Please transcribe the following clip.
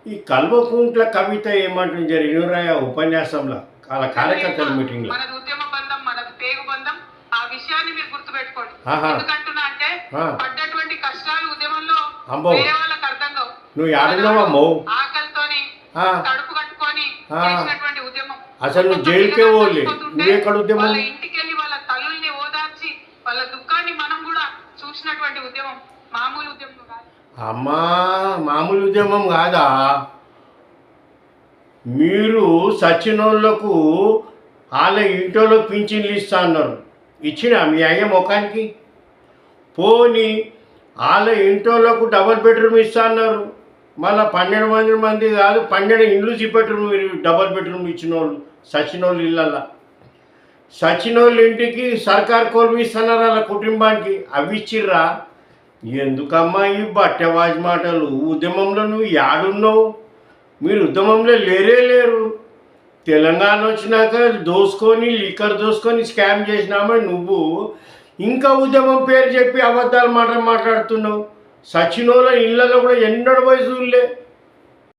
ఈ కల్వకుంట్ల కవిత ఏమంటుంది జరిగినరాయ ఉపన్యాసంలో వాళ్ళ కార్యకర్తల మీటింగ్ లో మనది ఉద్యమ బంధం, మనది పేగు బంధం. ఆ విషయాన్ని మీరు గుర్తుపెట్టుకోండి. ఆహా. ఎందుకంటున్నా అంటే ఆ. పడ్డటువంటి కష్టాలు ఉద్యమంలో అమ్మో. వేరే వాళ్ళకి అర్థం కావు. నువ్వు యాడున్నావమ్మో? ఆకలితోని ఆ. తడుపు కట్టుకొని ఆ. చేసినటువంటి ఉద్యమం. అసలు నువ్వు జైలుకే పోలే, నువ్వెక్కడ ఉద్యమం? వాళ్ళ ఇంటికి వెళ్ళి వాళ్ళ తల్లుల్ని ఓదార్చి వాళ్ళ దుఃఖాన్ని మనం కూడా చూసినటువంటి ఉద్యమం మామూలు ఉద్యమం కాదు. అమ్మా, మామూలు ఉద్యమం కాదా? మీరు సచినోళ్లకు వాళ్ళ ఇంట్లో పింఛన్లు ఇస్తా అన్నారు, ఇచ్చిన మీ అయ్య ముఖానికి? పోని వాళ్ళ ఇంట్లోకి డబల్ బెడ్రూమ్ ఇస్తా అన్నారు, మళ్ళీ 12 మంది కాదు 12 ఇండ్లు చూపెట్టరు మీరు డబల్ బెడ్రూమ్ ఇచ్చిన వాళ్ళు సచినోళ్ళు ఇళ్ళల్లో. సచినోళ్ళ ఇంటికి సర్కార్ కోల్వి ఇస్తున్నారు వాళ్ళ కుటుంబానికి, అవి ఇచ్చిర్రా? ఎందుకమ్మా ఈ బట్టవాజ్ మాటలు? ఉద్యమంలో నువ్వు యాడున్నావు? మీరు ఉద్యమంలో లేరు. తెలంగాణ వచ్చినాక దోసుకొని లిక్కర్ దోసుకొని స్కామ్ చేసినామా నువ్వు? ఇంకా ఉద్యమం పేరు చెప్పి అబద్ధాలు మాట్లాడుతున్నావు. సచినోళ్ళ ఇళ్ళలో కూడా ఎన్నడూ పోయి చూడలే.